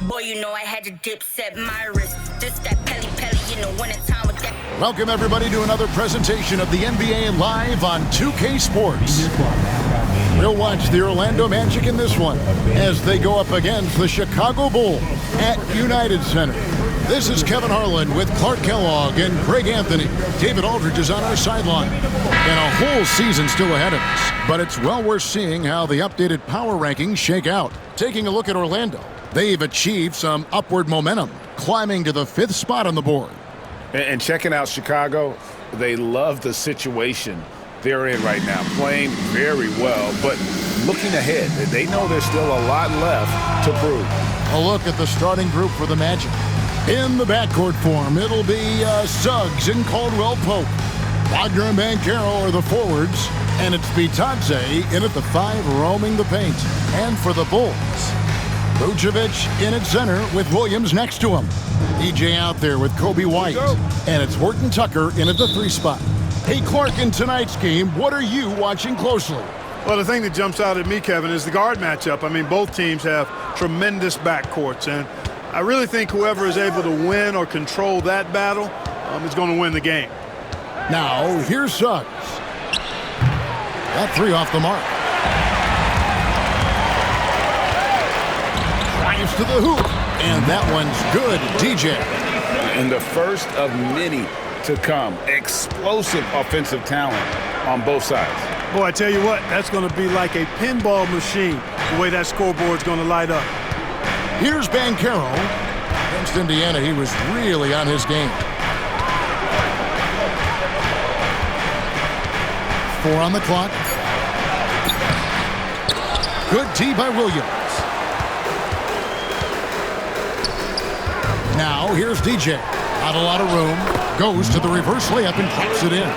Boy, you know I had to dip, set my wrist. This that Pelly in the wintertime with that. Welcome, everybody, to another presentation of the NBA Live on 2K Sports. We'll watch the Orlando Magic in this one as they go up against the Chicago Bulls at United Center. This is Kevin Harlan with Clark Kellogg and Greg Anthony. David Aldridge is on our sideline. And a whole season still ahead of us. But it's well worth seeing how the updated power rankings shake out. Taking a look at Orlando, they've achieved some upward momentum, climbing to the 5th spot on the board. And checking out Chicago, they love the situation they're in right now, playing very well, but looking ahead, they know there's still a lot left to prove. A look at the starting group for the Magic. In the backcourt form, it'll be Suggs and Caldwell Pope. Wagner and Banchero are the forwards, and it's Bitadze in at the 5 roaming the paint. And for the Bulls, Vucevic in at center with Williams next to him. EJ out there with Kobe White. And it's Horton Tucker in at the 3 spot. Hey, Clark, in tonight's game, what are you watching closely? Well, the thing that jumps out at me, Kevin, is the guard matchup. I mean, both teams have tremendous backcourts, and I really think whoever is able to win or control that battle is going to win the game. Now, here's Suggs. That 3 off the mark. Drives to the hoop, and that one's good, DJ. And the first of many to come. Explosive offensive talent on both sides. Boy, I tell you what, that's going to be like a pinball machine, the way that scoreboard's going to light up. Here's Banchero. Against Indiana, he was really on his game. 4 on the clock. Good D by Williams. Now, here's DJ. Not a lot of room. Goes to the reverse layup and drops it in.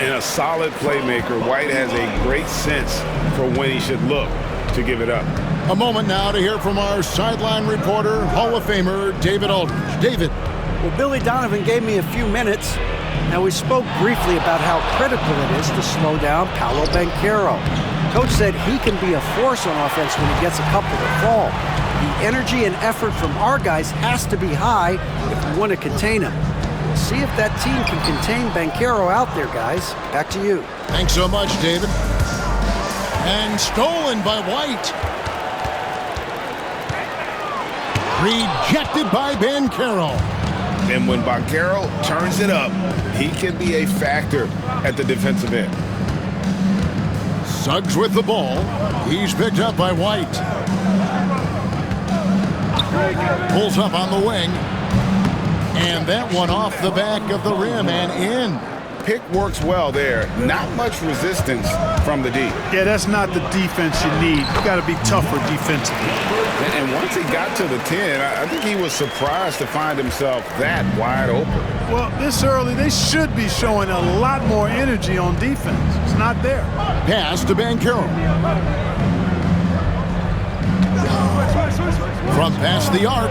And a solid playmaker. White has a great sense for when he should look to give it up. A moment now to hear from our sideline reporter, Hall of Famer David Aldridge. David. Well, Billy Donovan gave me a few minutes. Now, we spoke briefly about how critical it is to slow down Paolo Banchero. Coach said he can be a force on offense when he gets a couple to fall. The energy and effort from our guys has to be high if we want to contain him. We'll see if that team can contain Banchero out there, guys. Back to you. Thanks so much, David. And stolen by White. Rejected by Banchero. And when Banchero turns it up, he can be a factor at the defensive end. Suggs with the ball. He's picked up by White. Pulls up on the wing. And that one off the back of the rim and in. Pick works well there. Not much resistance from the D. Yeah, that's not the defense you need. You got to be tougher defensively. And once he got to the 10, I think he was surprised to find himself that wide open. Well, this early, they should be showing a lot more energy on defense. It's not there. Pass to Banchero. From past the arc,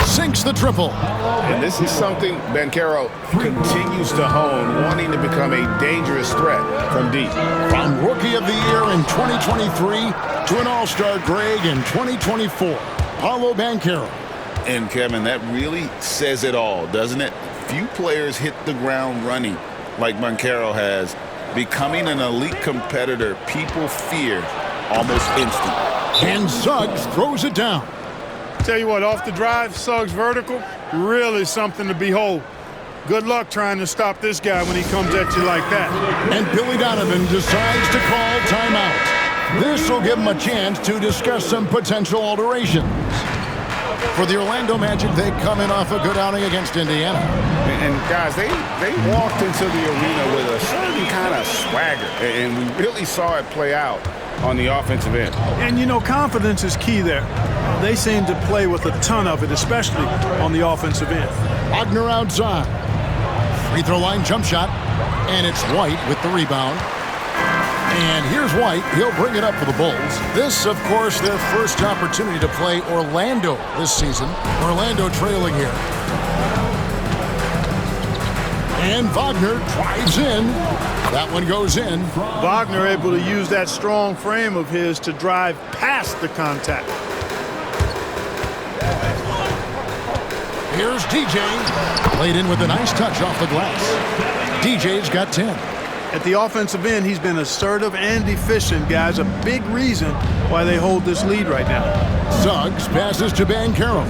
sinks the triple. And this is something Banchero continues to hone, wanting to become a dangerous threat from deep. From Rookie of the Year in 2023 to an All-Star Greg in 2024, Paolo Banchero. And, Kevin, that really says it all, doesn't it? Few players hit the ground running like Banchero has, becoming an elite competitor people fear almost instantly. And Suggs throws it down. Tell you what, off the drive, Suggs vertical, really something to behold. Good luck trying to stop this guy when he comes at you like that. And Billy Donovan decides to call timeout. This will give him a chance to discuss some potential alterations. For the Orlando Magic, they come in off a good outing against Indiana. And guys, they walked into the arena with a certain kind of swagger, and we really saw it play out on the offensive end. And, you know, confidence is key there. They seem to play with a ton of it, especially on the offensive end. Wagner outside. Free throw line jump shot, and it's White with the rebound. And here's White. He'll bring it up for the Bulls. This, of course, their first opportunity to play Orlando this season. Orlando trailing here. And Wagner drives in. That one goes in. Wagner able to use that strong frame of his to drive past the contact. Here's DJ. Played in with a nice touch off the glass. DJ's got 10. At the offensive end, he's been assertive and efficient, guys. A big reason why they hold this lead right now. Suggs passes to Banchero.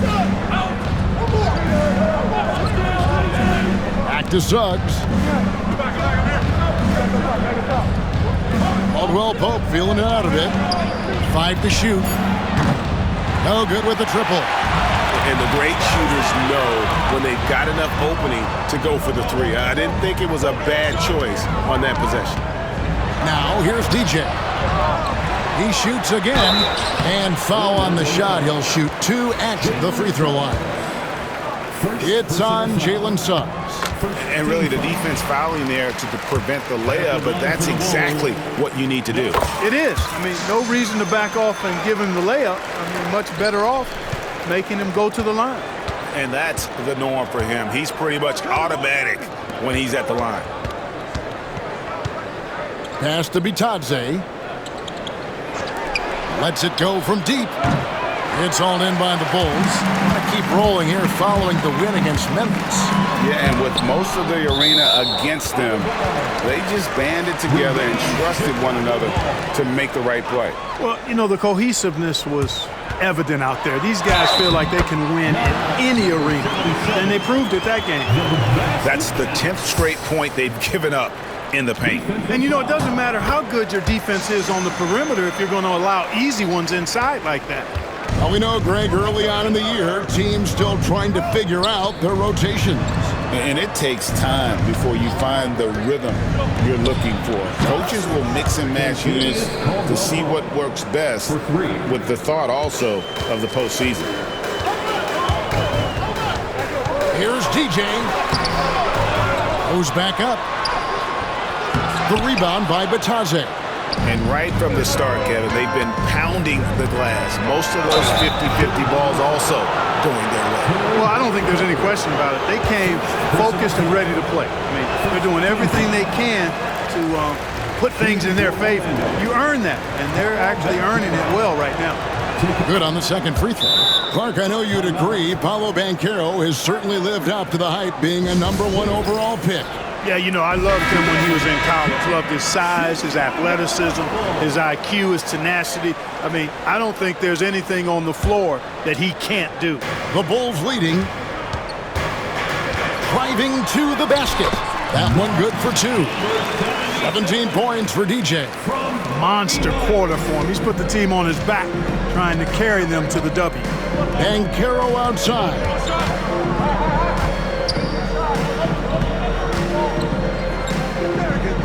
Back to Suggs. Caldwell Pope feeling it out a bit. 5 to shoot. No good with the triple. And the great shooters know when they've got enough opening to go for the three. I didn't think it was a bad choice on that possession. Now here's DJ. He shoots again, and foul on the shot. He'll shoot 2 at the free throw line. It's on Jalen Suggs. And really the defense fouling there to prevent the layup, but that's exactly what you need to do. It is. I mean, no reason to back off and give him the layup. I mean, much better off making him go to the line. And that's the norm for him. He's pretty much automatic when he's at the line. Pass to Bitadze. Lets it go from deep. It's all in by the Bulls. Keep rolling here following the win against Memphis. Yeah, and with most of the arena against them, they just banded together and trusted one another to make the right play. Well, you know, the cohesiveness was evident out there. These guys feel like they can win in any arena, and they proved it that game. That's the 10th straight point they've given up in the paint. And, you know, it doesn't matter how good your defense is on the perimeter if you're going to allow easy ones inside like that. Well, we know, Greg, early on in the year, teams still trying to figure out their rotations. And it takes time before you find the rhythm you're looking for. Coaches will mix and match units to see what works best, with the thought also of the postseason. Here's DJ. Goes back up. The rebound by Bitadze. And right from the start, Kevin, they've been pounding the glass. Most of those 50-50 balls also going their way. Well, I don't think there's any question about it. They came focused and ready to play. I mean, they're doing everything they can to put things in their favor. You earn that, and they're actually earning it well right now. Good on the second free throw. Clark, I know you'd agree, Paolo Banchero has certainly lived up to the hype, being a #1 overall pick. Yeah, you know, I loved him when he was in college. Loved his size, his athleticism, his IQ, his tenacity. I mean, I don't think there's anything on the floor that he can't do. The Bulls leading. Driving to the basket. That one good for 2. 17 points for DJ. Monster quarter for him. He's put the team on his back, trying to carry them to the W. Banchero outside.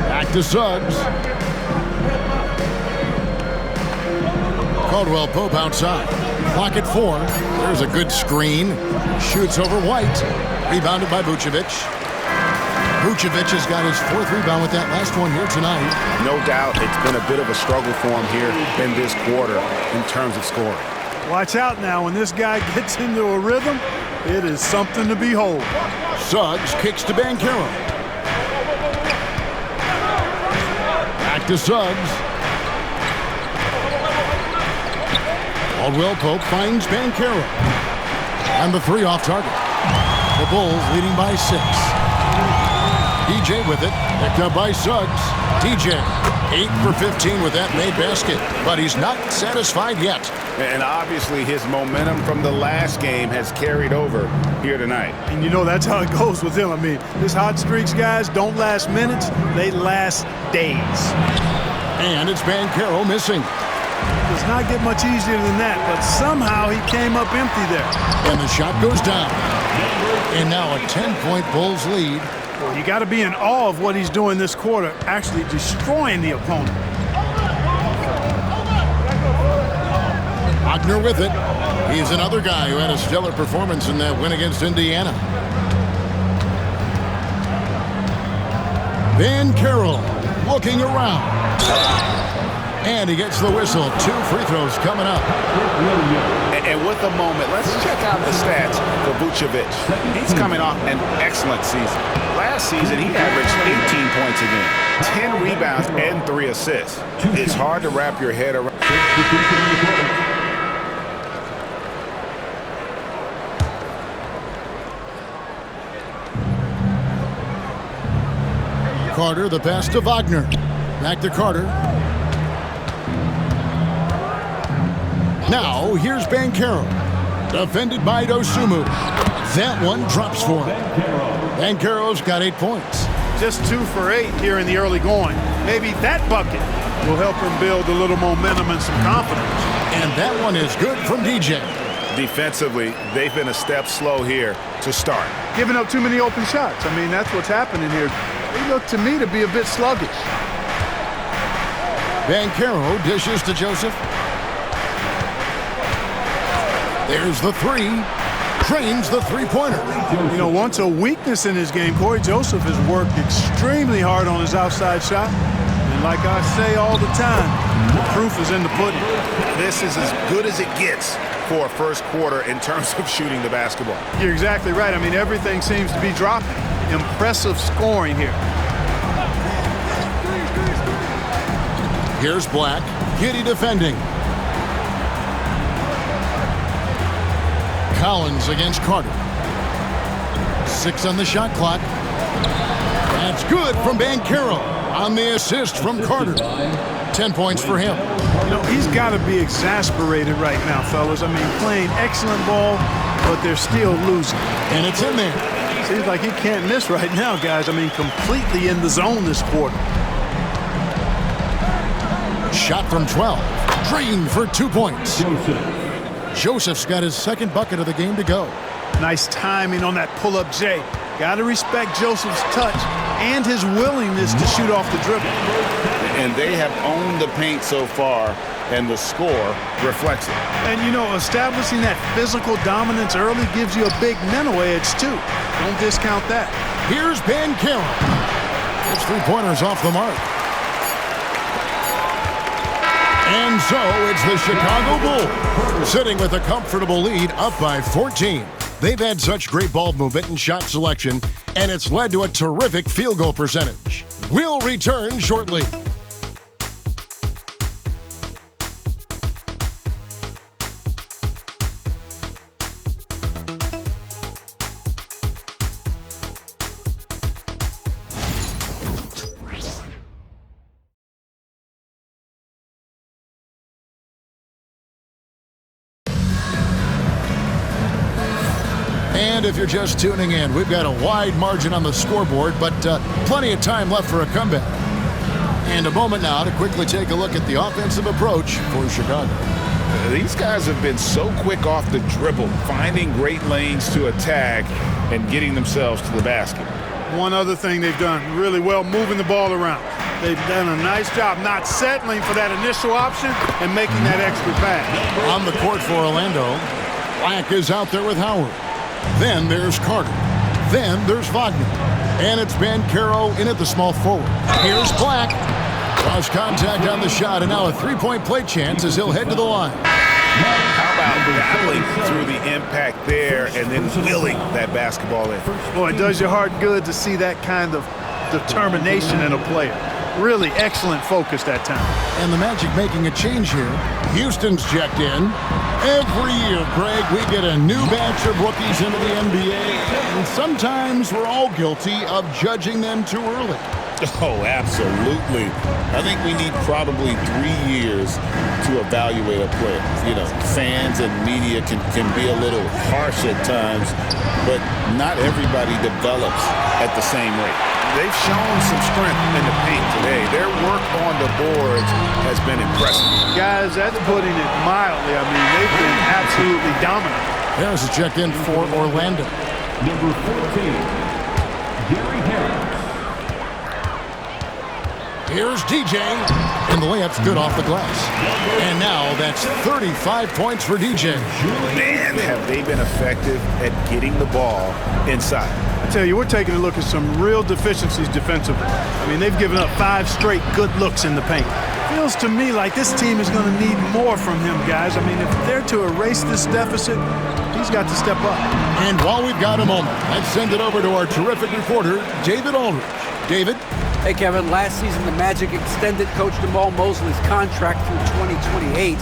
Back to Suggs. Caldwell Pope outside. Clock at 4. There's a good screen. Shoots over White. Rebounded by Vucevic. Vucevic has got his 4th rebound with that last one here tonight. No doubt it's been a bit of a struggle for him here in this quarter in terms of scoring. Watch out now. When this guy gets into a rhythm, it is something to behold. Suggs kicks to Banchero. Back to Suggs. Caldwell Pope finds Banchero. And the 3 off target. The Bulls leading by 6. DJ with it. Picked up by Suggs. DJ, 8 for 15 with that made basket. But he's not satisfied yet. And obviously his momentum from the last game has carried over here tonight. And you know that's how it goes with him. I mean, his hot streaks, guys, don't last minutes. They last days. And it's Banchero missing. Does not get much easier than that, but somehow he came up empty there. And the shot goes down. And now a 10-point Bulls lead. Well, you got to be in awe of what he's doing this quarter, actually destroying the opponent. Wagner with it. He's another guy who had a stellar performance in that win against Indiana. Banchero looking around. And he gets the whistle. 2 free throws coming up. And with a moment, let's check out the stats for Vucevic. He's coming off an excellent season. Last season, he averaged 18 points a game, 10 rebounds, and 3 assists. It's hard to wrap your head around. Carter, the pass to Wagner. Back to Carter. Now, here's Banchero. Defended by Dosunmu. That one drops for him. Banchero's got 8 points. Just 2 for 8 here in the early going. Maybe that bucket will help him build a little momentum and some confidence. And that one is good from DJ. Defensively, they've been a step slow here to start. Giving up too many open shots. I mean, that's what's happening here. They look to me to be a bit sluggish. Banchero dishes to Joseph. There's the three. Drains the three-pointer. You know, once a weakness in his game, Corey Joseph has worked extremely hard on his outside shot. And like I say all the time, the proof is in the pudding. This is as good as it gets for a first quarter in terms of shooting the basketball. You're exactly right. I mean, everything seems to be dropping. Impressive scoring here. Here's Black. Giddy defending. Collins against Carter. 6 on the shot clock. That's good from Banchero on the assist from Carter. 10 points for him. You know, he's got to be exasperated right now, fellas. I mean, playing excellent ball, but they're still losing. And it's in there. Seems like he can't miss right now, guys. I mean, completely in the zone this quarter. Shot from 12. Drained for 2 points. Joseph's got his second bucket of the game to go. Nice timing on that pull-up J. Got to respect Joseph's touch and his willingness to shoot off the dribble. And they have owned the paint so far, and the score reflects it. And, you know, establishing that physical dominance early gives you a big mental edge, too. Don't discount that. Here's Banchero. His three-pointer's off the mark. And so it's the Chicago Bulls sitting with a comfortable lead up by 14. They've had such great ball movement and shot selection, and it's led to a terrific field goal percentage. We'll return shortly. And if you're just tuning in, we've got a wide margin on the scoreboard, but plenty of time left for a comeback. And a moment now to quickly take a look at the offensive approach for Chicago. These guys have been so quick off the dribble, finding great lanes to attack and getting themselves to the basket. One other thing they've done really well, moving the ball around. They've done a nice job not settling for that initial option and making that extra pass. On the court for Orlando, Black is out there with Howard. Then there's Carter. Then there's Wagner. And it's Banchero in at the small forward. Here's Black. Cross contact on the shot, and now a three-point play chance as he'll head to the line. How about battling through the impact there and then willing that basketball in? Boy, it does your heart good to see that kind of determination in a player. Really excellent focus that time. And the Magic making a change here. Houston's checked in. Every year, Greg, we get a new batch of rookies into the NBA, and sometimes we're all guilty of judging them too early. Oh, absolutely. I think we need probably 3 years to evaluate a player. You know, fans and media can be a little harsh at times, but not everybody develops at the same rate. They've shown some strength in the paint today. Their work on the boards has been impressive. Guys, that's putting it mildly. I mean, they've been absolutely dominant. There's a check-in for Orlando. Number 14, Gary Harris. Here's DJ, and the layup's good off the glass. And now that's 35 points for DJ. Man, have they been effective at getting the ball inside. I tell you, we're taking a look at some real deficiencies defensively. I mean, they've given up 5 straight good looks in the paint. Feels to me like this team is going to need more from him, guys. I mean, if they're to erase this deficit, he's got to step up. And while we've got a moment, let's send it over to our terrific reporter, David Aldridge. David? Hey, Kevin, last season the Magic extended Coach Jamal Mosley's contract through 2028.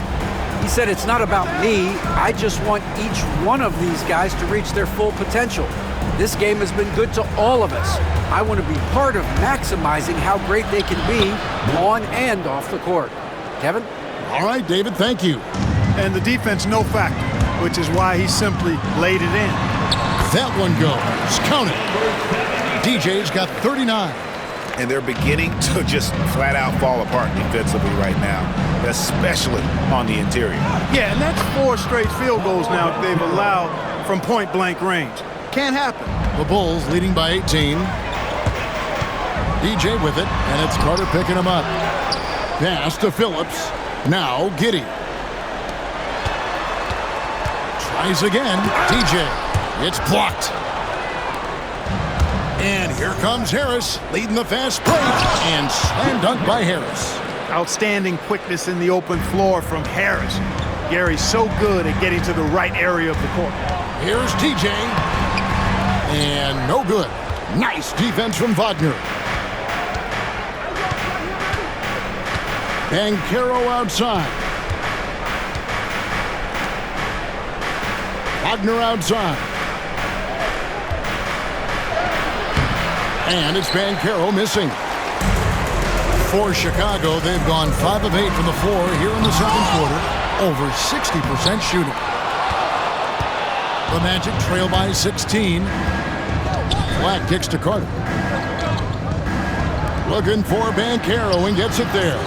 He said, "It's not about me. I just want each one of these guys to reach their full potential." This game has been good to all of us. I want to be part of maximizing how great they can be on and off the court. Kevin? All right, David, thank you. And the defense, no factor, which is why he simply laid it in. That one goes. Count it. DJ's got 39. And they're beginning to just flat out fall apart defensively right now, especially on the interior. Yeah, and that's 4 straight field goals now they've allowed from point-blank range. Can't happen. The Bulls leading by 18. DJ with it, and it's Carter picking him up. Pass to Phillips. Now Giddey. Tries again. DJ. It's blocked. And here comes Harris, leading the fast break, and slam dunk by Harris. Outstanding quickness in the open floor from Harris. Gary's so good at getting to the right area of the court. Here's TJ. And no good. Nice defense from Wagner. Banchero outside. Wagner outside. And it's Banchero missing. For Chicago, they've gone 5 of 8 from the floor here in the second quarter. Over 60% shooting. The Magic trail by 16. Black kicks to Carter. Looking for Banchero and gets it there.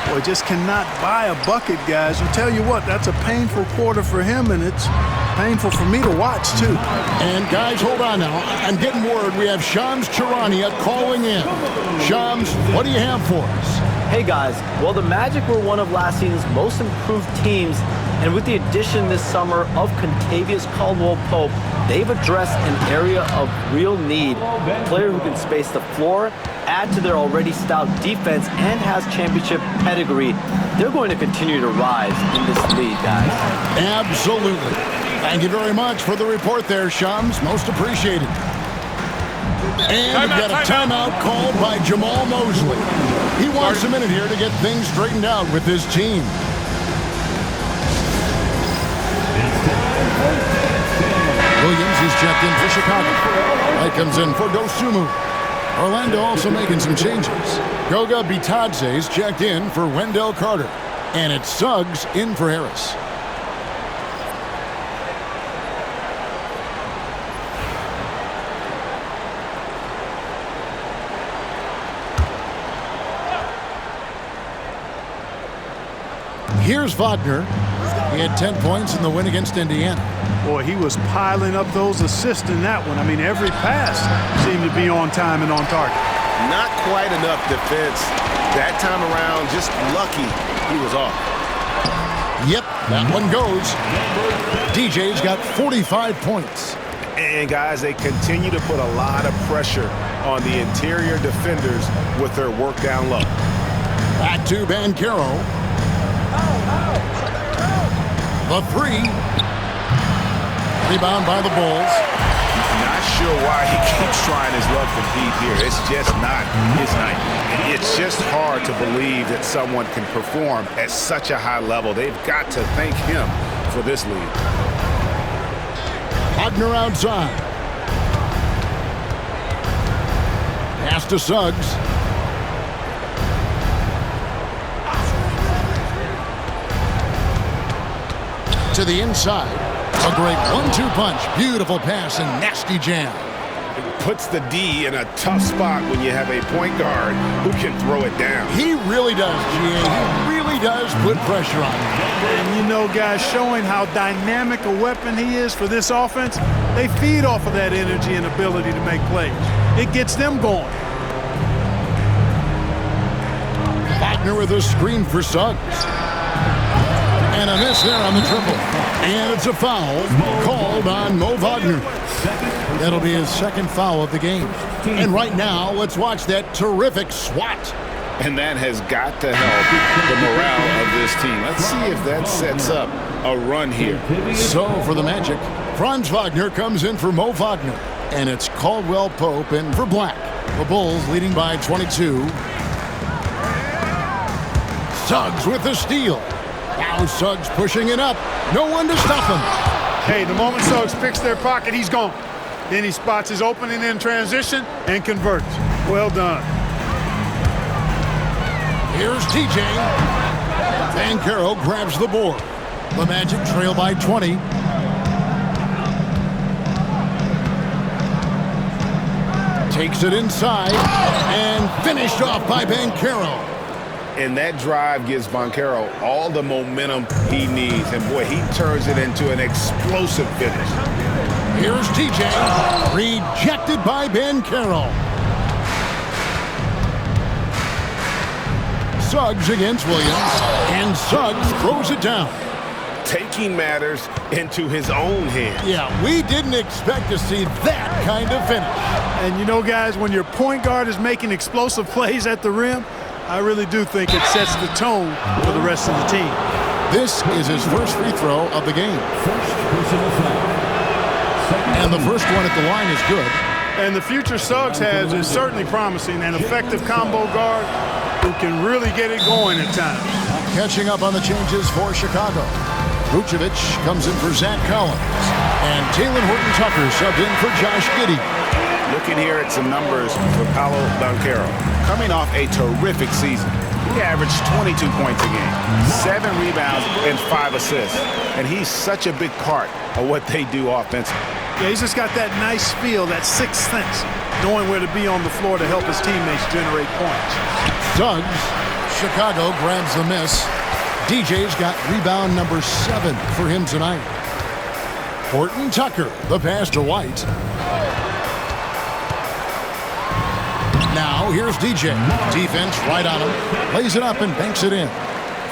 Boy, just cannot buy a bucket, guys. You tell you what, that's a painful quarter for him, and it's painful for me to watch, too. And guys, hold on now. I'm getting word we have Shams Charania calling in. Shams, what do you have for us? Hey guys, well the Magic were one of last season's most improved teams, and with the addition this summer of Kentavious Caldwell-Pope, they've addressed an area of real need. A player who can space the floor, add to their already stout defense, and has championship pedigree. They're going to continue to rise in this league, guys. Absolutely. Thank you very much for the report there, Shams. Most appreciated. And we've got a timeout called by Jamal Mosley. He wants a minute here to get things straightened out with his team. Williams is checked in for Chicago. Wright comes in for Dosunmu. Orlando also making some changes. Goga Bitadze is checked in for Wendell Carter. And it's Suggs in for Harris. Here's Wagner. He had 10 points in the win against Indiana. Boy, he was piling up those assists in that one. I mean, every pass seemed to be on time and on target. Not quite enough defense. That time around, just lucky he was off. Yep, that one goes. DJ's got 45 points. And guys, they continue to put a lot of pressure on the interior defenders with their work down low. Back to Banchero. The 3. Rebound by the Bulls. Not sure why he keeps trying his luck from deep here. It's just not his night. It's just hard to believe that someone can perform at such a high level. They've got to thank him for this lead. Wagner outside. Pass to Suggs. To the inside. A great 1-2 punch. Beautiful pass and nasty jam. It puts the D in a tough spot when you have a point guard who can throw it down. He really does, G.A. He really does put pressure on him. And you know, guys, showing how dynamic a weapon he is for this offense, they feed off of that energy and ability to make plays. It gets them going. Wagner with a screen for Suggs. And a miss there on the triple. And it's a foul called on Mo Wagner. That'll be his second foul of the game. And right now, let's watch that terrific swat. And that has got to help the morale of this team. Let's see if that sets up a run here. So for the Magic, Franz Wagner comes in for Mo Wagner. And it's Caldwell Pope in for Black. The Bulls leading by 22. Suggs with the steal. Now Suggs pushing it up. No one to stop him. Hey, the moment Suggs picks their pocket, he's gone. Then he spots his opening in transition and converts. Well done. Here's TJ. Banchero grabs the board. The Magic trail by 20. Takes it inside and finished off by Banchero. And that drive gives Banchero all the momentum he needs. And boy, he turns it into an explosive finish. Here's TJ. Rejected by Banchero. Suggs against Williams. And Suggs throws it down. Taking matters into his own hands. Yeah, we didn't expect to see that kind of finish. And you know, guys, when your point guard is making explosive plays at the rim, I really do think it sets the tone for the rest of the team. This is his first free throw of the game. And the first one at the line is good. And the future Suggs has is certainly promising, an effective combo guard who can really get it going at times. Catching up on the changes for Chicago. Vucevic comes in for Zach Collins. And Taylor Horton-Tucker subbed in for Josh Giddey. Looking here at some numbers for Paolo Banchero. Coming off a terrific season. He averaged 22 points a game, 7 rebounds, and 5 assists. And he's such a big part of what they do offensively. Yeah, he's just got that nice feel, that sixth sense, knowing where to be on the floor to help his teammates generate points. Suggs, Chicago grabs the miss. DJ's got rebound number 7 for him tonight. Horton-Tucker, the pass to White. Now here's DJ. Defense right on him. Lays it up and banks it in.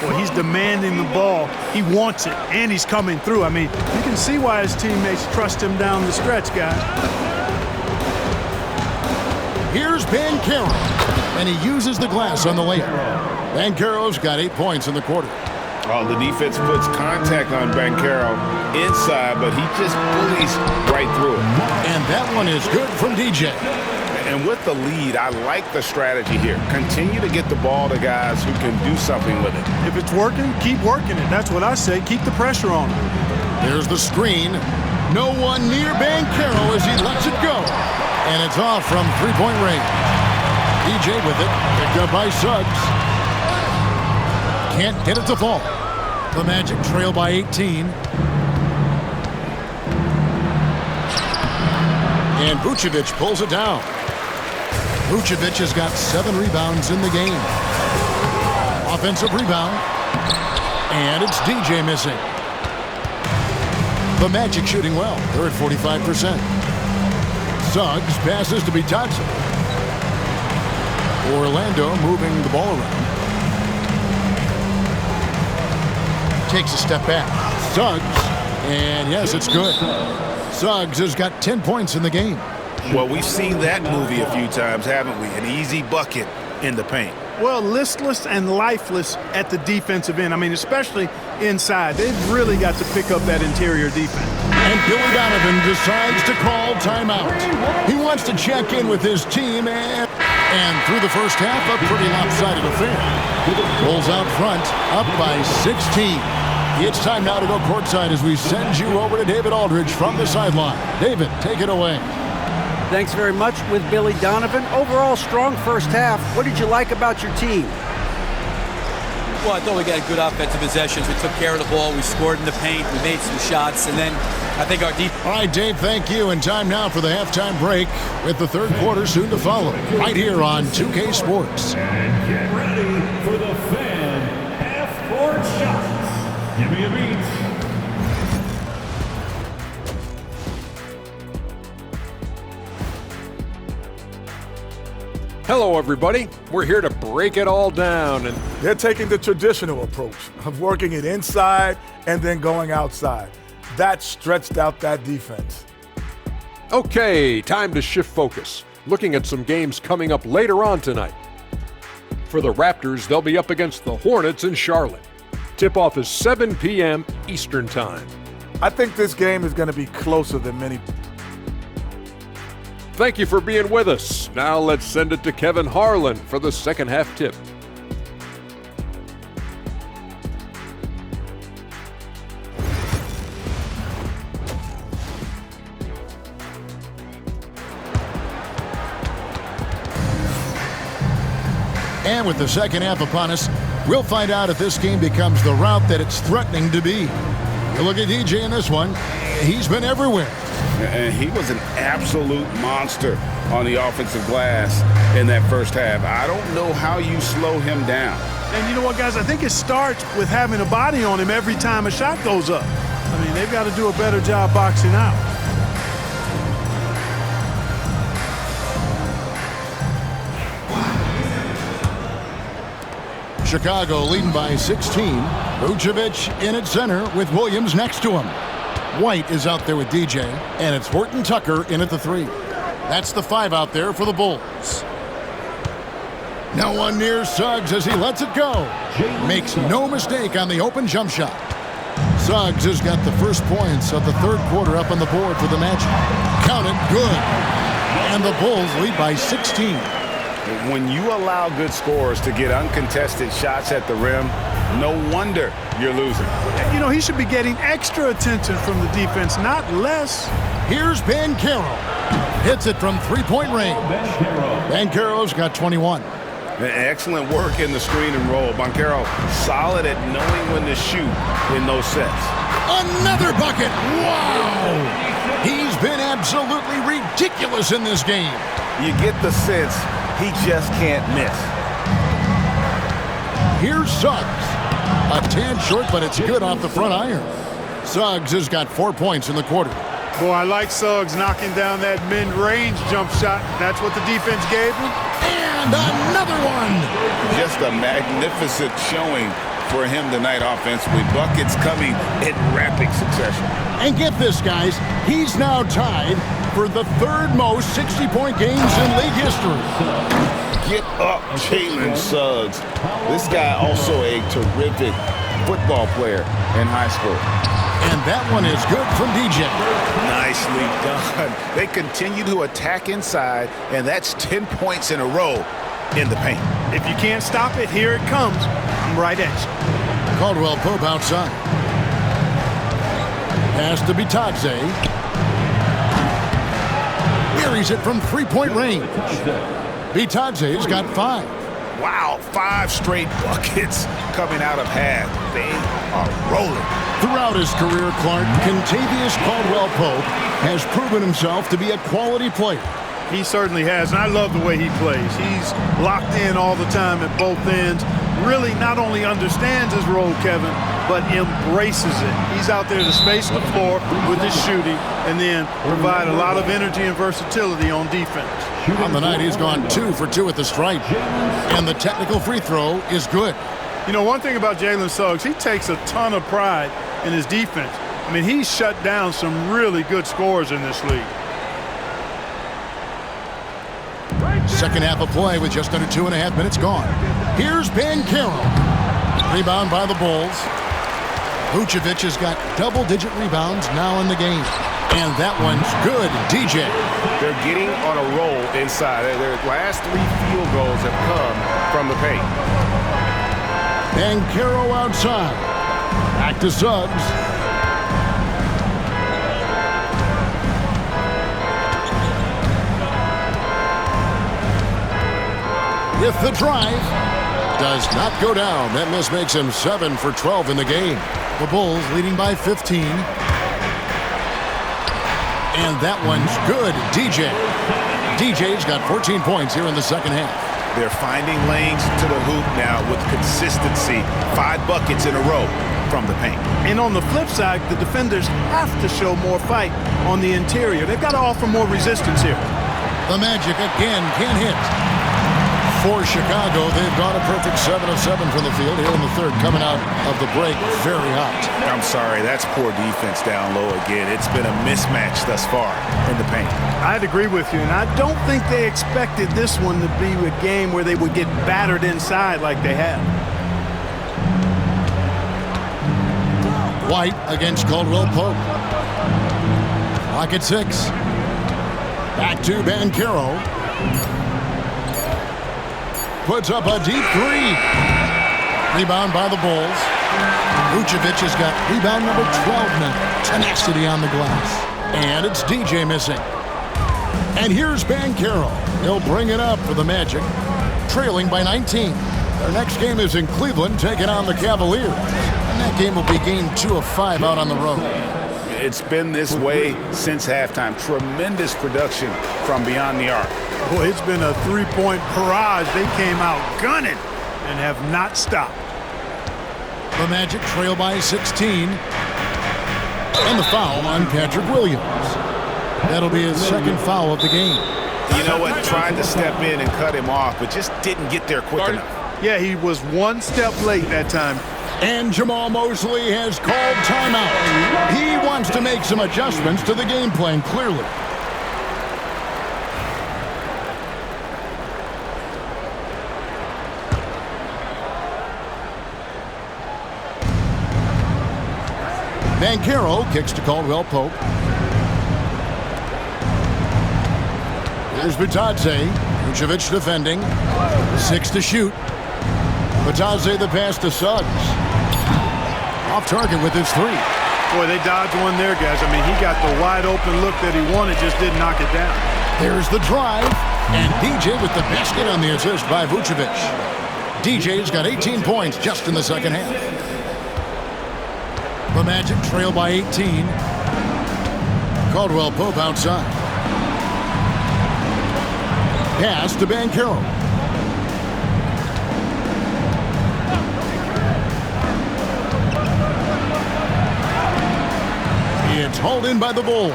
Well, he's demanding the ball. He wants it, and he's coming through. I mean, you can see why his teammates trust him down the stretch, guys. Here's Banchero, and he uses the glass on the layup. Banchero's got 8 points in the quarter. Oh, the defense puts contact on Banchero inside, but he just bullies right through it. And that one is good from DJ. And with the lead, I like the strategy here. Continue to get the ball to guys who can do something with it. If it's working, keep working it. That's what I say. Keep the pressure on him. There's the screen. No one near Banchero as he lets it go. And it's off from three-point range. DJ with it. Picked up by Suggs. Can't get it to fall. The Magic trail by 18. And Vucevic pulls it down. Vucevic has got 7 rebounds in the game. Offensive rebound. And it's DJ missing. The Magic shooting well. They're at 45%. Suggs passes to Bitadze. Orlando moving the ball around. Takes a step back. Suggs. And yes, it's good. Suggs has got 10 points in the game. Well, we've seen that movie a few times, haven't we? An easy bucket in the paint. Well, listless and lifeless at the defensive end. I mean, especially inside. They've really got to pick up that interior defense. And Billy Donovan decides to call timeout. He wants to check in with his team and through the first half, a pretty lopsided affair. Bulls out front, up by 16. It's time now to go courtside as we send you over to David Aldridge from the sideline. David, take it away. Thanks very much with Billy Donovan. Overall, strong first half. What did you like about your team? Well, I thought we got good offensive possessions. We took care of the ball. We scored in the paint. We made some shots. And then I think our defense. All right, Dave, thank you. And time now for the halftime break with the third quarter soon to follow. Right here on 2K Sports. And get ready for the fan half-court shots. Give me a beat. Hello, everybody. We're here to break it all down. And they're taking the traditional approach of working it inside and then going outside. That stretched out that defense. Okay, time to shift focus. Looking at some games coming up later on tonight. For the Raptors, they'll be up against the Hornets in Charlotte. Tip-off is 7 p.m. Eastern Time. I think this game is going to be closer than many. Thank you for being with us. Now let's send it to Kevin Harlan for the second half tip. And with the second half upon us, we'll find out if this game becomes the route that it's threatening to be. You look at DJ in this one. He's been everywhere. And he was an absolute monster on the offensive glass in that first half. I don't know how you slow him down. And you know what, guys? I think it starts with having a body on him every time a shot goes up. I mean, they've got to do a better job boxing out. Chicago leading by 16. Vucevic in at center with Williams next to him. White is out there with DJ, and it's Horton Tucker in at the 3. That's the 5 out there for the Bulls. No one near Suggs as he lets it go. Makes no mistake on the open jump shot. Suggs has got the first points of the third quarter up on the board for the Magic. Count it, good. And the Bulls lead by 16. When you allow good scorers to get uncontested shots at the rim, no wonder you're losing. You know, he should be getting extra attention from the defense, not less. Here's Banchero. Hits it from three-point range. Banchero's got 21. Excellent work in the screen and roll. Banchero solid at knowing when to shoot in those sets. Another bucket. Wow. He's been absolutely ridiculous in this game. You get the sense he just can't miss. Here's Suggs. A tad short, but it's good off the front iron. Suggs has got 4 points in the quarter. Boy, I like Suggs knocking down that mid-range jump shot. That's what the defense gave him. And another one. Just a magnificent showing for him tonight offensively. Buckets coming in rapid succession. And get this, guys. He's now tied for the third most 60-point games in league history. Get up, Jalen Suggs. This guy also a terrific football player in high school. And that one is good from DJ. Nicely done. They continue to attack inside, and that's 10 points in a row in the paint. If you can't stop it, here it comes. I'm right at you. Caldwell Pope outside. Pass to Bitadze. Buries it from three-point range. Bitadze's got 5. Wow, 5 straight buckets coming out of half. They are rolling. Throughout his career, Clark, Kentavious Caldwell Pope has proven himself to be a quality player. He certainly has, and I love the way he plays. He's locked in all the time at both ends. Really not only understands his role, Kevin, but embraces it. He's out there to space the floor with his shooting and then provide a lot of energy and versatility on defense. On the night, he's gone 2 for 2 at the stripe, and the technical free throw is good. You know, one thing about Jalen Suggs, he takes a ton of pride in his defense. I mean, he's shut down some really good scorers in this league. Second half of play with just under 2.5 minutes gone. Here's Banchero. Rebound by the Bulls. Vucevic has got double-digit rebounds now in the game. And that one's good, DJ. They're getting on a roll inside. Their last 3 field goals have come from the paint. Banchero outside. Back to Suggs. With the drive, does not go down. That miss makes him 7 for 12 in the game. The Bulls leading by 15. And that one's good, DJ. DJ's got 14 points here in the second half. They're finding lanes to the hoop now with consistency. 5 buckets in a row from the paint. And on the flip side, the defenders have to show more fight on the interior. They've got to offer more resistance here. The Magic again can't hit. For Chicago, they've gone a perfect 7 of 7 from the field here in the third, coming out of the break very hot. I'm sorry, that's poor defense down low again. It's been a mismatch thus far in the paint. I'd agree with you, and I don't think they expected this one to be a game where they would get battered inside like they have. White against Caldwell Pope. Clock at 6. Back to Banchero. Puts up a deep 3. Rebound by the Bulls. Vucevic has got rebound number 12 now. Tenacity on the glass. And it's DJ missing. And here's Banchero. He'll bring it up for the Magic. trailing by 19. Their next game is in Cleveland, taking on the Cavaliers. And that game will be game 2 of 5 out on the road. It's been this way since halftime. Tremendous production from beyond the arc. Boy, it's been a three-point barrage. They came out gunning and have not stopped. The Magic trail by 16. And the foul on Patrick Williams. That'll be his second foul of the game. You know what? Tried to step in and cut him off, but just didn't get there quick enough. Yeah, he was one step late that time. And Jamal Mosley has called timeout. He wants to make some adjustments to the game plan, clearly. Banchero kicks to Caldwell Pope. Here's Butadze. Vucevic defending. 6 to shoot. Butadze the pass to Suggs. Off target with his 3. Boy, they dodged one there, guys. I mean, he got the wide open look that he wanted, just didn't knock it down. There's the drive. And DJ with the basket on the assist by Vucevic. DJ's got 18 points just in the second half. The Magic trail by 18. Caldwell Pope outside. Pass to Banchero. It's hauled in by the Bulls.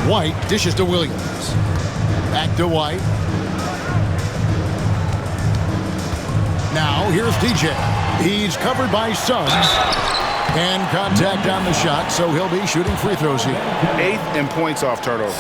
White dishes to Williams. Back to White. Now here's DJ. He's covered by Suggs. And contact on the shot, so he'll be shooting free throws here. 8th in points off turnovers.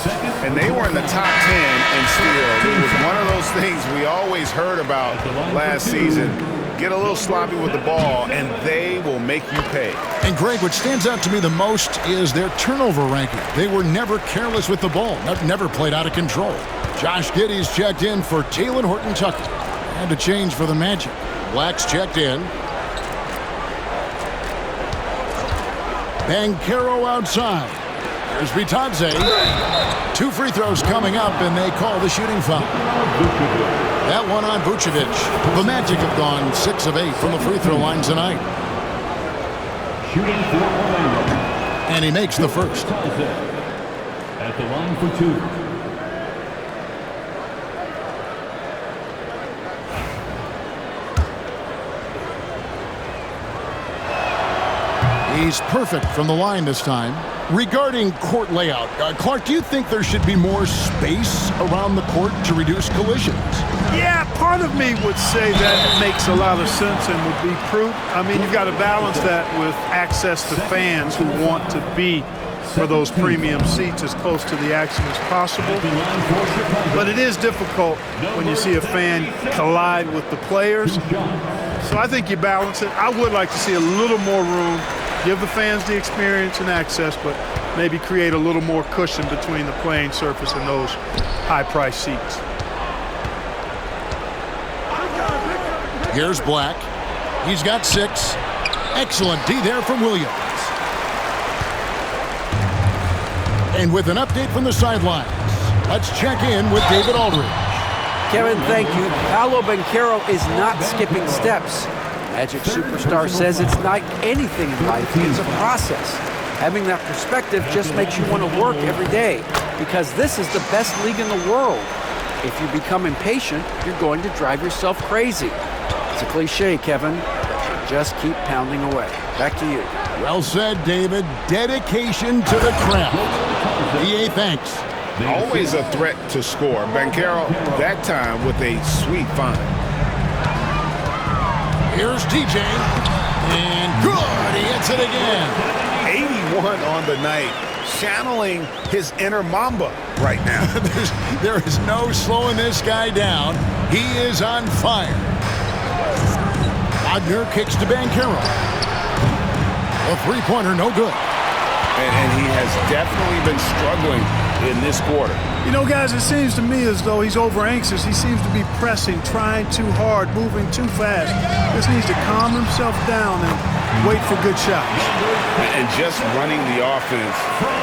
And they were in the top 10 in steals. It was one of those things we always heard about last season. Get a little sloppy with the ball, and they will make you pay. And Greg, what stands out to me the most is their turnover ranking. They were never careless with the ball, never played out of control. Josh Giddey's checked in for Talen Horton-Tucker. Had to change for the Magic. Black's checked in. Banchero outside. There's Butadze. 2 free throws coming up, and they call the shooting foul. That one on Vucevic. The Magic have gone 6 of 8 from the free throw line tonight. Shooting for Orlando. And he makes the first. At the line for 2. He's perfect from the line this time. Regarding court layout, Clark, do you think there should be more space around the court to reduce collisions? Yeah, part of me would say that makes a lot of sense and would be proof. I mean, you've got to balance that with access to fans who want to be for those premium seats as close to the action as possible. But it is difficult when you see a fan collide with the players. So I think you balance it. I would like to see a little more room. Give the fans the experience and access, but maybe create a little more cushion between the playing surface and those high-priced seats. Here's Black. He's got 6. Excellent D there from Williams. And with an update from the sidelines, let's check in with David Aldridge. Kevin, thank you. Paolo Banchero is not skipping steps. Magic superstar says it's like anything in life. It's a process. Having that perspective just makes you want to work every day because this is the best league in the world. If you become impatient, you're going to drive yourself crazy. It's a cliche, Kevin, but you just keep pounding away. Back to you. Well said, David. Dedication to the craft. EA, thanks. Always a threat to score. Banchero, that time with a sweet find. Here's TJ, and good, he hits it again. 81 on the night, channeling his inner Mamba right now. There is no slowing this guy down. He is on fire. Wagner kicks to Banchero. A three-pointer, no good. And he has definitely been struggling in this quarter. You know, guys, it seems to me as though he's over-anxious. He seems to be pressing, trying too hard, moving too fast. Just needs to calm himself down and wait for good shots. And just running the offense.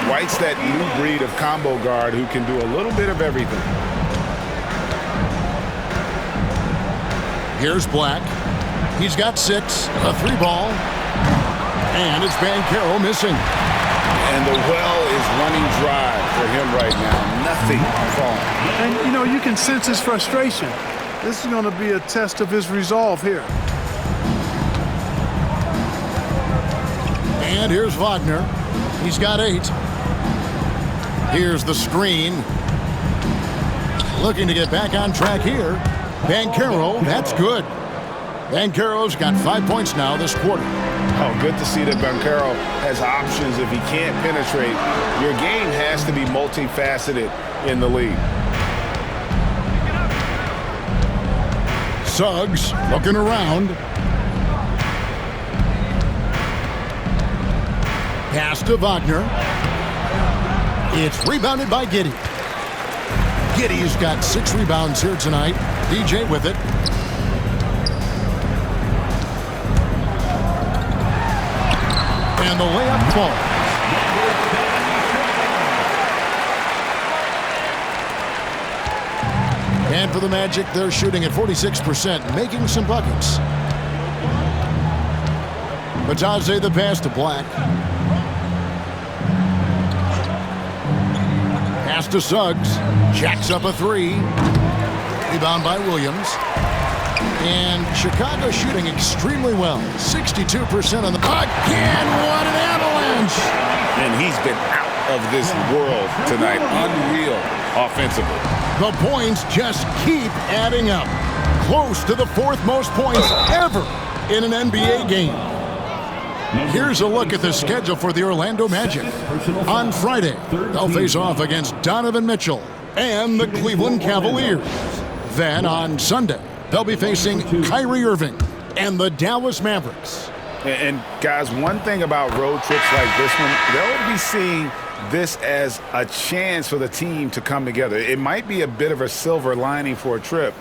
White's that new breed of combo guard who can do a little bit of everything. Here's Black. He's got 6, a 3-ball. And it's Banchero missing. And the well is running dry for him right now. Nothing falling. And, you know, you can sense his frustration. This is going to be a test of his resolve here. And here's Wagner. He's got 8. Here's the screen. Looking to get back on track here. Banchero, that's good. Banchero's got 5 points now this quarter. Oh, good to see that Banchero has options if he can't penetrate. Your game has to be multifaceted in the league. Suggs looking around. Pass to Wagner. It's rebounded by Giddey. Giddey's got 6 rebounds here tonight. DJ with it. And the layup falls. And for the Magic, they're shooting at 46%, making some buckets. Batadze the pass to Black. Pass to Suggs. Jacks up a 3. Rebound by Williams. And Chicago shooting extremely well. 62% on the... Again, what an avalanche! And he's been out of this world tonight. Unreal offensively. The points just keep adding up. Close to the 4th most points ever in an NBA game. Here's a look at the schedule for the Orlando Magic. On Friday, they'll face off against Donovan Mitchell and the Cleveland Cavaliers. Then on Sunday, they'll be facing Kyrie Irving and the Dallas Mavericks. And guys, one thing about road trips like this one, they'll be seeing this as a chance for the team to come together. It might be a bit of a silver lining for a trip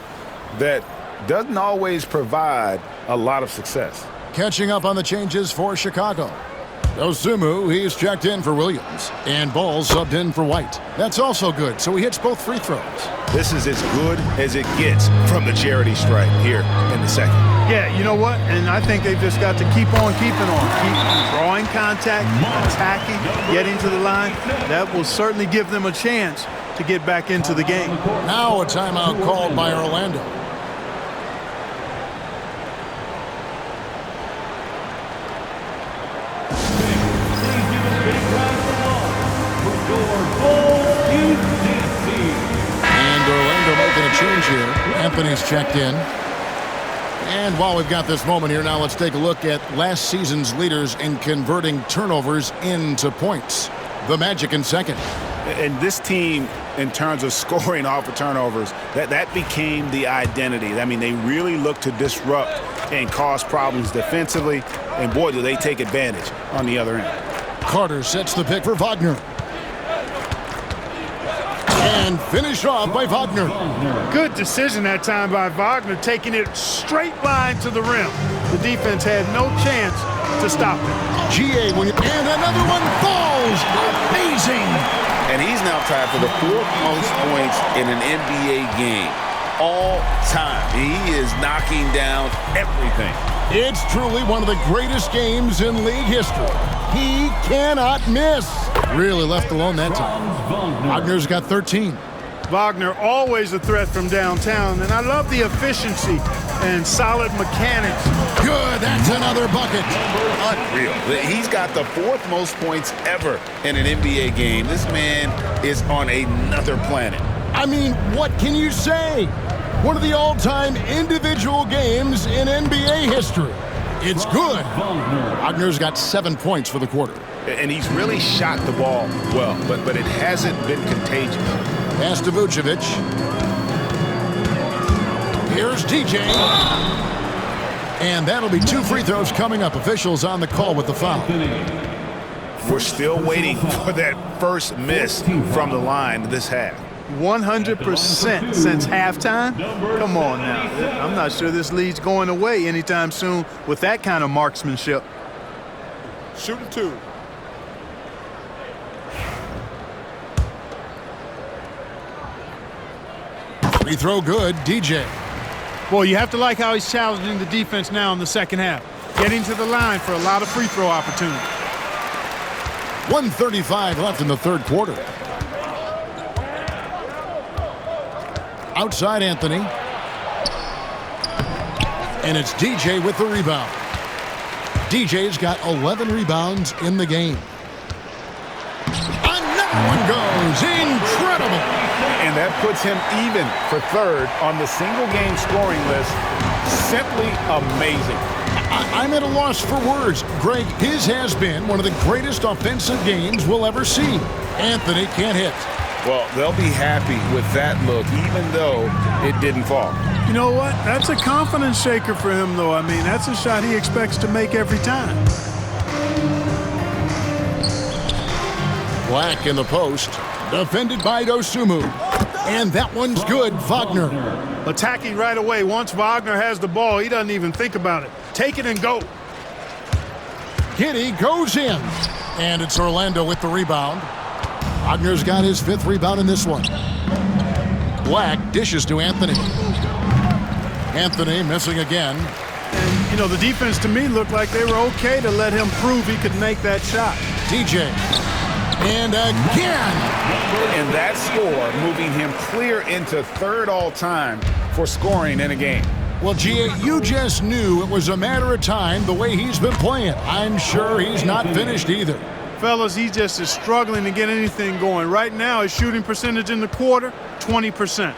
that doesn't always provide a lot of success. Catching up on the changes for Chicago. Osumu, he's checked in for Williams. And Ball subbed in for White. That's also good, so he hits both free throws. This is as good as it gets from the charity stripe here in the second. Yeah, you know what? And I think they've just got to keep on keeping on. Keep drawing contact, attacking, getting to the line. That will certainly give them a chance to get back into the game. Now a timeout called by Orlando. Change here. Anthony's checked in. And while we've got this moment here, now let's take a look at last season's leaders in converting turnovers into points. The Magic in second. And this team, in terms of scoring off of turnovers, that became the identity. I mean, they really look to disrupt and cause problems defensively. And boy, do they take advantage on the other end. Carter sets the pick for Wagner. And finished off by Wagner. Good decision that time by Wagner, taking it straight line to the rim. The defense had no chance to stop it. And another one falls. Amazing. And he's now tied for the 4th most points in an NBA game all time. He is knocking down everything. It's truly one of the greatest games in league history. He cannot miss. Really left alone that time. Wagner's got 13. Wagner always a threat from downtown, and I love the efficiency and solid mechanics. Good, that's another bucket. Unreal. He's got the 4th most points ever in an NBA game. This man is on another planet. I mean, what can you say? One of the all-time individual games in NBA history. It's good. Wagner's got 7 points for the quarter. And he's really shot the ball well, but it hasn't been contagious. Pass to Vucevic. Here's DJ. And that'll be 2 free throws coming up. Officials on the call with the foul. We're still waiting for that first miss from the line this half. 100% since halftime? Come on now. I'm not sure this lead's going away anytime soon with that kind of marksmanship. Shooting 2. Free throw good, DJ. Boy, you have to like how he's challenging the defense now in the second half. Getting to the line for a lot of free throw opportunities. 1:35 left in the third quarter. Outside Anthony. And it's DJ with the rebound. DJ's got 11 rebounds in the game. Another one goes. Incredible. And that puts him even for third on the single-game scoring list. Simply amazing. I'm at a loss for words. Greg, his has been one of the greatest offensive games we'll ever see. Anthony can't hit. Well, they'll be happy with that look, even though it didn't fall. You know what? That's a confidence shaker for him, though. I mean, that's a shot he expects to make every time. Black in the post. Defended by Dosumu. And that one's good. Wagner. Attacking right away. Once Wagner has the ball, he doesn't even think about it. Take it and go. Giddey goes in. And it's Orlando with the rebound. Wagner's got his 5th rebound in this one. Black dishes to Anthony. Anthony missing again. And, you know, the defense to me looked like they were okay to let him prove he could make that shot. DJ. And again. And that score moving him clear into third all-time for scoring in a game. Well, G.A., you just knew it was a matter of time the way he's been playing. I'm sure he's not finished either. Fellas, he just is struggling to get anything going. Right now, his shooting percentage in the quarter, 20%.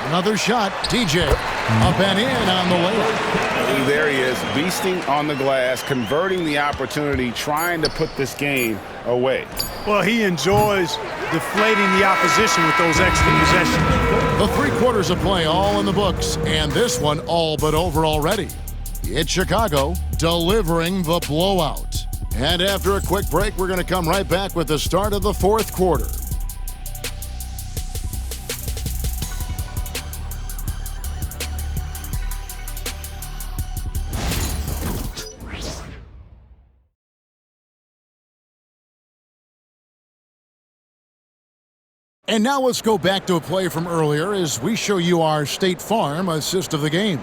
Another shot. DJ up and in on the layup. There he is, beasting on the glass, converting the opportunity, trying to put this game away. Well, he enjoys deflating the opposition with those extra possessions. The 3 quarters of play all in the books, and this one all but over already. It's Chicago delivering the blowout. And after a quick break, we're going to come right back with the start of the 4th quarter. And now let's go back to a play from earlier as we show you our State Farm assist of the game.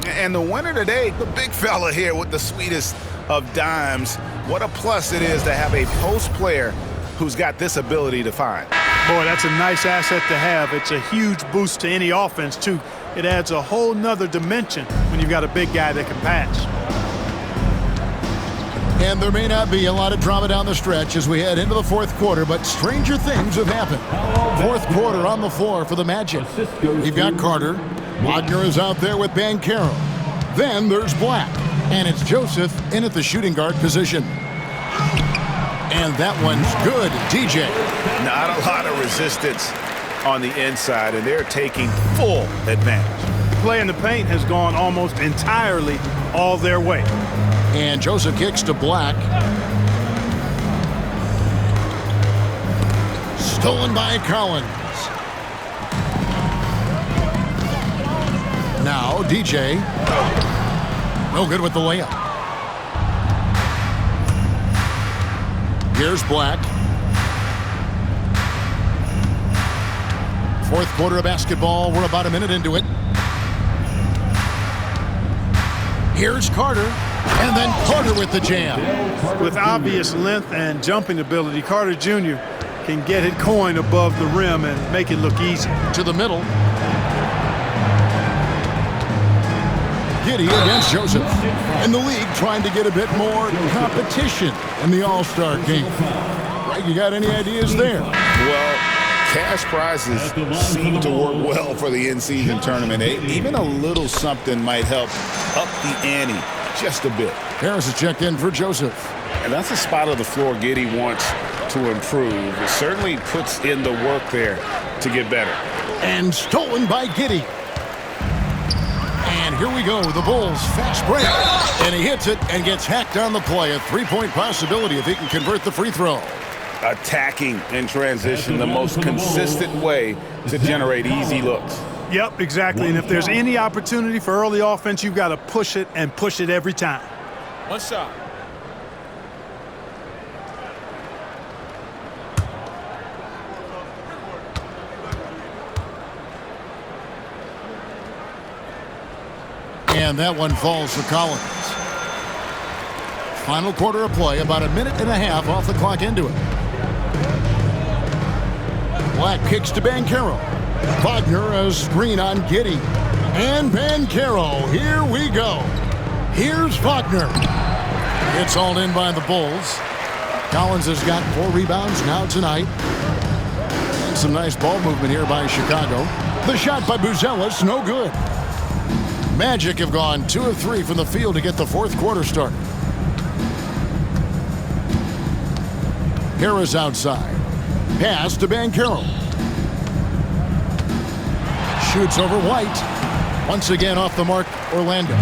And the winner today, the big fella here with the sweetest of dimes. What a plus it is to have a post player who's got this ability to find. Boy, that's a nice asset to have. It's a huge boost to any offense, too. It adds a whole nother dimension when you've got a big guy that can pass. And there may not be a lot of drama down the stretch as we head into the 4th quarter, but stranger things have happened. 4th quarter on the floor for the Magic. You've got Carter. Wagner is out there with Banchero. Then there's Black. And it's Joseph in at the shooting guard position. And that one's good. DJ. Not a lot of resistance on the inside, and they're taking full advantage. Play in the paint has gone almost entirely all their way. And Joseph kicks to Black. Stolen by Collins. Now DJ. No good with the layup. Here's Black. 4th quarter of basketball. We're about a minute into it. Here's Carter. And then Carter with the jam. With obvious length and jumping ability, Carter Jr. can get it going above the rim and make it look easy. To the middle. Giddey against Joseph. And the league trying to get a bit more competition in the All-Star game. Right, you got any ideas there? Well, cash prizes seem to work well for the in-season tournament. Even a little something might help up the ante just a bit. Harris is checked in for Joseph. And that's a spot of the floor Giddey wants to improve. It certainly puts in the work there to get better. And stolen by Giddey. And here we go, the Bulls fast break. And he hits it and gets hacked on the play. A 3-point possibility if he can convert the free throw. Attacking in transition, the most consistent way to generate easy looks. Yep, exactly. And if there's any opportunity for early offense, you've got to push it and push it every time. One shot. And that one falls for Collins. Final quarter of play, about a minute and a half off the clock into it. Black kicks to Banchero. Wagner a screen on Giddey. And Banchero, here we go. Here's Wagner. It's all in by the Bulls. Collins has got 4 rebounds now tonight. And some nice ball movement here by Chicago. The shot by Buzelis, no good. Magic have gone 2 of 3 from the field to get the fourth quarter started. Harris outside. Pass to Banchero. Shoots over White. Once again off the mark, Orlando.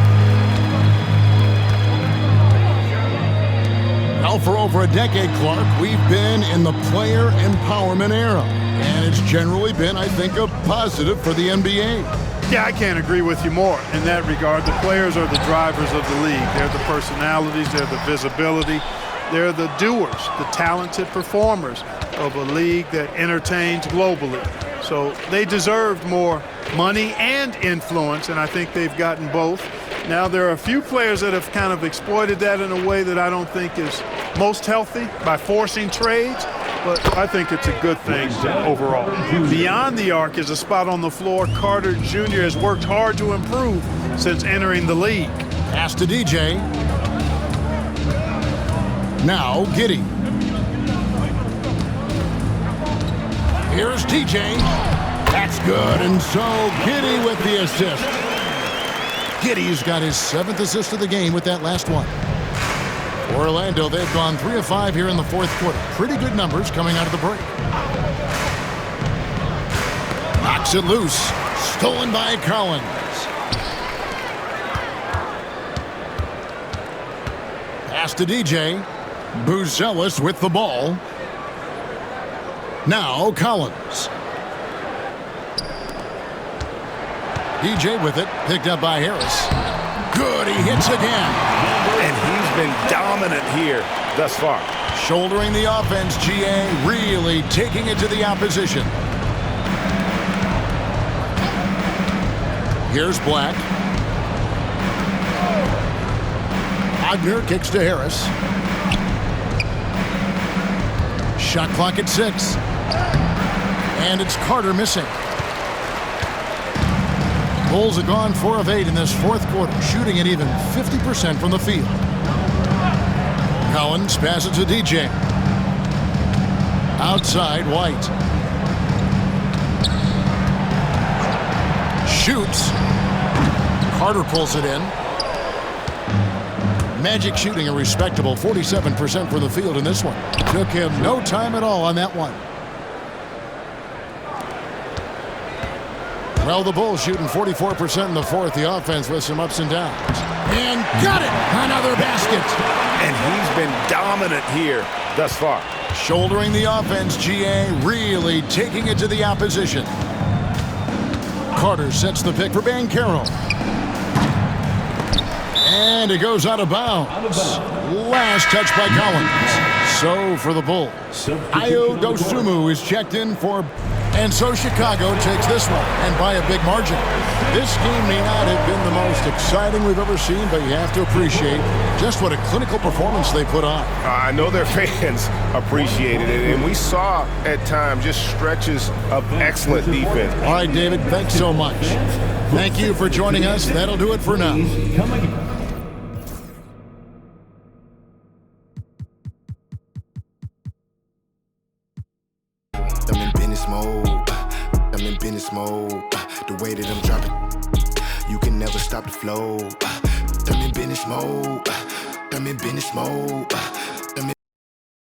Now for over a decade, Clark, we've been in the player empowerment era. And it's generally been, I think, a positive for the NBA. Yeah, I can't agree with you more in that regard. The players are the drivers of the league. They're the personalities. They're the visibility. They're the doers, the talented performers of a league that entertains globally. So they deserved more money and influence, and I think they've gotten both. Now, there are a few players that have kind of exploited that in a way that I don't think is most healthy by forcing trades, but I think it's a good thing overall. Beyond the arc is a spot on the floor. Carter Jr. has worked hard to improve since entering the league. Pass to DJ. Now Giddey. Here's DJ. That's good, and so Giddey with the assist. Giddey's got his 7th assist of the game with that last one. For Orlando, they've gone 3 of 5 here in the fourth quarter. Pretty good numbers coming out of the break. Knocks it loose. Stolen by Collins. Pass to DJ. Buzelis with the ball. Now Collins. DJ with it, picked up by Harris. Good, he hits again. And he's been dominant here thus far. Shouldering the offense, GA, really taking it to the opposition. Here's Black. Wagner kicks to Harris. Shot clock at 6. And it's Carter missing. Bulls have gone 4 of 8 in this fourth quarter, shooting at even 50% from the field. Collins passes to DJ. Outside, White. Shoots. Carter pulls it in. Magic shooting a respectable 47% from the field in this one. Took him no time at all on that one. Well, the Bulls shooting 44% in the fourth. The offense with some ups and downs. And got it! Another basket! And he's been dominant here thus far. Shouldering the offense, GA, really taking it to the opposition. Carter sets the pick for Banchero. And it goes out of bounds. Last touch by Collins. So for the Bulls, Ayo Dosunmu is checked in for... And so Chicago takes this one, and by a big margin. This game may not have been the most exciting we've ever seen, but you have to appreciate just what a clinical performance they put on. I know their fans appreciated it, and we saw at times just stretches of excellent defense. All right, David, thanks so much. Thank you for joining us. That'll do it for now. The way that I'm dropping, you can never stop the flow. I'm in business mode. I'm in business mode.